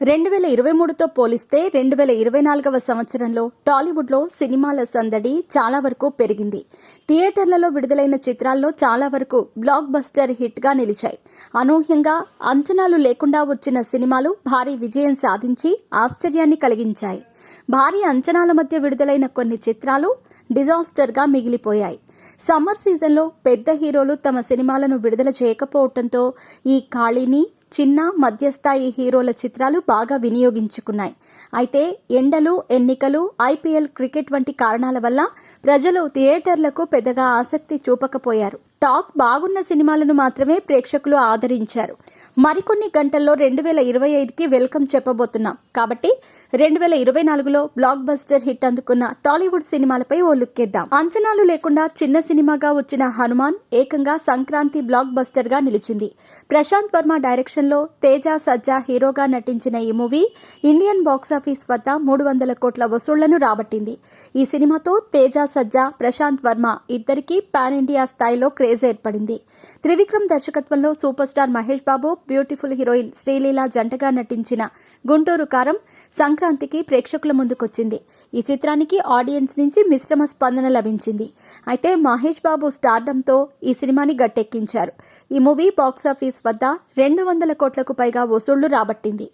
2023తో పోలిస్తే 2024వ సంవత్సరంలో టాలీవుడ్లో సినిమాల సందడి చాలా వరకు పెరిగింది. థియేటర్లలో విడుదలైన చిత్రాల్లో చాలా వరకు బ్లాక్ బస్టర్ హిట్గా నిలిచాయి. అనూహ్యంగా అంచనాలు లేకుండా వచ్చిన సినిమాలు భారీ విజయం సాధించి ఆశ్చర్యాన్ని కలిగించాయి. భారీ అంచనాల మధ్య విడుదలైన కొన్ని చిత్రాలు డిజాస్టర్గా మిగిలిపోయాయి. సమ్మర్ సీజన్లో పెద్ద హీరోలు తమ సినిమాలను విడుదల చేయకపోవడంతో ఈ ఖాళీని చిన్న మధ్యస్థాయి హీరోల చిత్రాలు బాగా వినియోగించుకున్నాయి. అయితే ఎండలు, ఎన్నికలు, ఐపీఎల్, క్రికెట్ వంటి కారణాల వల్ల ప్రజలు థియేటర్లకు పెద్దగా ఆసక్తి చూపకపోయారు. టాక్ బాగున్న సినిమాలను మాత్రమే ప్రేక్షకులు ఆదరించారు. మరికొన్ని గంటల్లో 2025కి వెల్కమ్ చెప్పబోతున్నాం కాబట్టి 2024లో బ్లాక్ బస్టర్ హిట్ అందుకున్న టాలీవుడ్ సినిమాలపై ఓ లుక్కేద్దాం. అంచనాలు లేకుండా చిన్న సినిమాగా వచ్చిన హనుమాన్ ఏకంగా సంక్రాంతి బ్లాక్ బస్టర్ గా నిలిచింది. ప్రశాంత్ వర్మ డైరెక్షన్ లో తేజ, సజ్జా హీరోగా నటించిన ఈ మూవీ ఇండియన్ బాక్సాఫీస్ వద్ద 300 కోట్ల వసూళ్లను రాబట్టింది. ఈ సినిమాతో తేజ, సజ్జా, ప్రశాంత్ వర్మ ఇద్దరికీ పాన్ ఇండియా స్థాయిలో క్రేజ్ ఏర్పడింది. త్రివిక్రమ్ దర్శకత్వంలో super star Mahesh Babu, beautiful heroine Sreeleela జంటగా నటించిన గుంటూరు కారం సంక్రాంతికి ప్రేక్షకుల ముందుకొచ్చింది. ఈ చిత్రానికి ఆడియన్స్ నుంచి మిశ్రమ స్పందన లభించింది. అయితే మహేష్ బాబు స్టార్డంతో ఈ సినిమాని గట్టెక్కించారు. ఈ మూవీ బాక్సాఫీస్ వద్ద 200 కోట్లకు పైగా వసూళ్లు రాబట్టింది.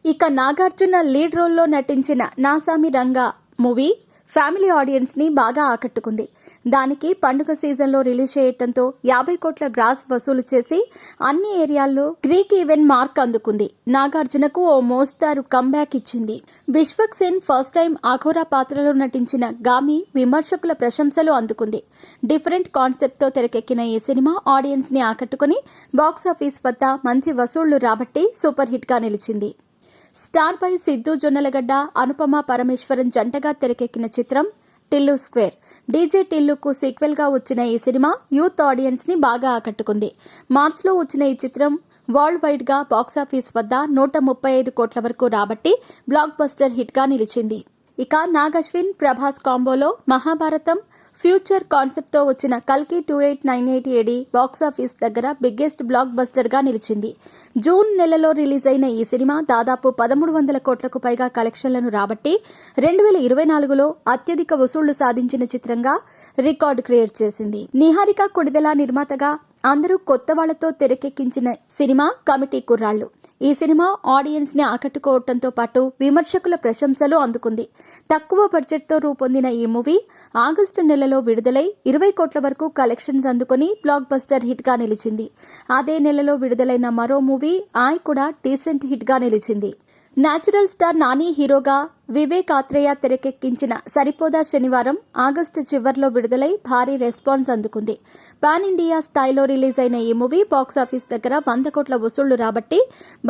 ఇక నాగార్జున లీడ్ రోల్లో నటించిన Naa Saami Ranga movie family audience ని బాగా ఆకట్టుకుంది. దానికి పండుగ సీజన్లో రిలీజ్ చేయడంతో 50 కోట్ల గ్రాస్ వసూలు చేసి అన్ని ఏరియాల్లో గ్రీక్ ఈవెంట్ మార్క్ అందుకుంది. నాగార్జునకు ఓ మోస్తారు కంబ్యాక్ ఇచ్చింది. విశ్వక్ సేన్ ఫస్ట్ టైం అఘోరా పాత్రలో నటించిన గామి విమర్శకుల ప్రశంసలు అందుకుంది. డిఫరెంట్ కాన్సెప్ట్ తో తెరకెక్కిన ఈ సినిమా ఆడియన్స్ ని ఆకట్టుకుని బాక్సాఫీస్ వద్ద మంచి వసూళ్లు రాబట్టి సూపర్ హిట్ గా నిలిచింది. స్టార్ బై సిద్ధు జొన్నలగడ్డ, అనుపమ పరమేశ్వరన్ జంటగా తెరకెక్కిన చిత్రం టిల్లు స్క్వేర్. డీజే టిల్లుకు సీక్వెల్ గా వచ్చిన ఈ సినిమా యూత్ ఆడియన్స్ ని బాగా ఆకట్టుకుంది. మార్చ్లో వచ్చిన ఈ చిత్రం వరల్డ్ వైడ్ గా బాక్సాఫీస్ వద్ద 135 కోట్ల వరకు రాబట్టి బ్లాక్ బస్టర్ హిట్ గా నిలిచింది. ఇక నాగ్ అశ్విన్, ప్రభాస్ కాంబోలో మహాభారతం ఫ్యూచర్ కాన్సెప్ట్ తో వచ్చిన కల్కి 2898 ఏడి బాక్సాఫీస్ దగ్గర బిగ్గెస్ట్ బ్లాక్ బస్టర్ గా నిలిచింది. జూన్ నెలలో రిలీజ్ అయిన ఈ సినిమా దాదాపు 1300 కోట్లకు పైగా కలెక్షన్లను రాబట్టి 2024లో అత్యధిక వసూళ్లు సాధించిన చిత్రంగా రికార్డు క్రియేట్ చేసింది. నిహారిక కొణిదెల నిర్మాతగా అందరూ కొత్త వాళ్లతో తెరకెక్కించిన సినిమా కమిటీ కుర్రాళ్లు. ఈ సినిమా ఆడియన్స్ ని ఆకట్టుకోవడంతో పాటు విమర్శకుల ప్రశంసలు అందుకుంది. తక్కువ బడ్జెట్ తో రూపొందిన ఈ మూవీ ఆగస్టు నెలలో విడుదలై 20 కోట్ల వరకు కలెక్షన్స్ అందుకుని బ్లాక్ బస్టర్ హిట్ గా నిలిచింది. అదే నెలలో విడుదలైన మరో మూవీ ఆయ్ కూడా డీసెంట్ హిట్ గా నిలిచింది. న్యాచురల్ స్టార్ నాని హీరోగా వివేక్ ఆత్రేయ తెరకెక్కించిన సరిపోదా శనివారం ఆగస్టు చివర్లో విడుదలై భారీ రెస్పాన్స్ అందుకుంది. పాన్ ఇండియా స్థాయిలో రిలీజ్ అయిన ఈ మూవీ బాక్సాఫీస్ దగ్గర 100 కోట్ల వసూళ్లు రాబట్టి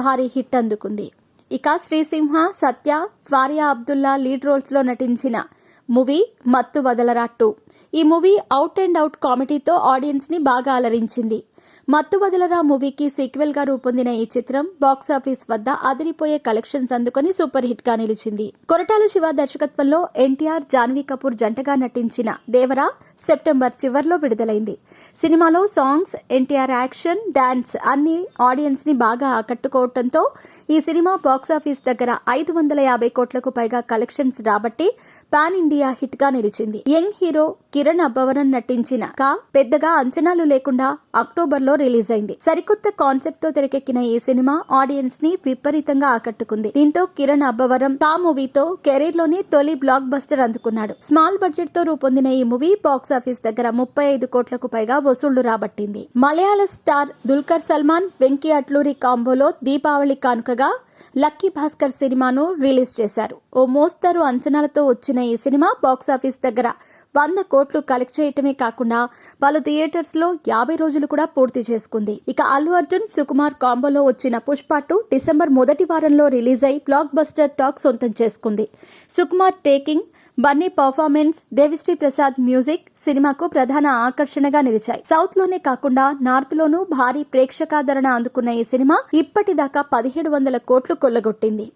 భారీ హిట్ అందుకుంది. ఇక శ్రీసింహ, సత్య, ఫారియా అబ్దుల్లా లీడ్ రోల్స్ లో నటించిన మూవీ మత్తు వదలరా 2. ఈ movie out and out కామెడీతో audience ని బాగా అలరించింది. మత్తు వదలరా మూవీకి సీక్వెల్ గా రూపొందిన ఈ చిత్రం బాక్సాఫీస్ వద్ద అదిరిపోయే కలెక్షన్స్ అందుకుని సూపర్ హిట్ గా నిలిచింది. కొరటాల శివ దర్శకత్వంలో ఎన్టీఆర్, జాన్వీ కపూర్ జంటగా నటించిన దేవరా సెప్టెంబర్ చివర్లో విడుదలైంది. సినిమాలో సాంగ్స్, ఎన్టీఆర్ యాక్షన్, డాన్స్ అన్ని ఆడియన్స్ ని బాగా ఆకట్టుకోవడంతో ఈ సినిమా బాక్సాఫీస్ దగ్గర 550 కోట్లకు పైగా కలెక్షన్స్ రాబట్టి పాన్ ఇండియా హిట్ గా నిలిచింది. యంగ్ హీరో కిరణ్ అబ్బవరన్ నటించిన పెద్దగా అంచనాలు లేకుండా అక్టోబర్లో రిలీజ్ అయింది. సరికొత్త కాన్సెప్ట్ తో తెరకెక్కిన ఈ సినిమా ఆడియన్స్ ని విపరీతంగా ఆకట్టుకుంది. దీంతో కిరణ్ అబ్బవరం మూవీతో కెరీర్ లోనే తొలి బ్లాక్ బస్టర్ అందుకున్నాడు. స్మాల్ బడ్జెట్ తో రూపొందిన ఈ మూవీ బాక్సాఫీస్ దగ్గర 35 కోట్లకు పైగా వసూళ్లు రాబట్టింది. మలయాళ స్టార్ దుల్కర్ సల్మాన్, వెంకీ అట్లూరి కాంబోలో దీపావళి కానుకగా లక్కీ భాస్కర్ సినిమాను రిలీజ్ చేశారు. ఓ మోస్తరు అంచనాలతో వచ్చిన ఈ సినిమా బాక్సాఫీస్ దగ్గర 100 కోట్లు కలెక్ట్ చేయటమే కాకుండా పలు థియేటర్స్ లో 50 రోజులు కూడా పూర్తి చేసుకుంది. ఇక అల్లు అర్జున్, సుకుమార్ కాంబోలో వచ్చిన పుష్ప 2 డిసెంబర్ మొదటి వారంలో రిలీజ్ అయి బ్లాక్ బస్టర్ టాక్ సొంతం చేసుకుంది. Sukumar taking, Bunny performance, Devisri Prasad music సినిమాకు ప్రధాన ఆకర్షణగా నిలిచాయి. సౌత్ లోనే కాకుండా నార్త్ లోనూ భారీ ప్రేక్షకాదరణ అందుకున్న ఈ సినిమా ఇప్పటిదాకా 1700 కోట్లు కొల్లగొట్టింది.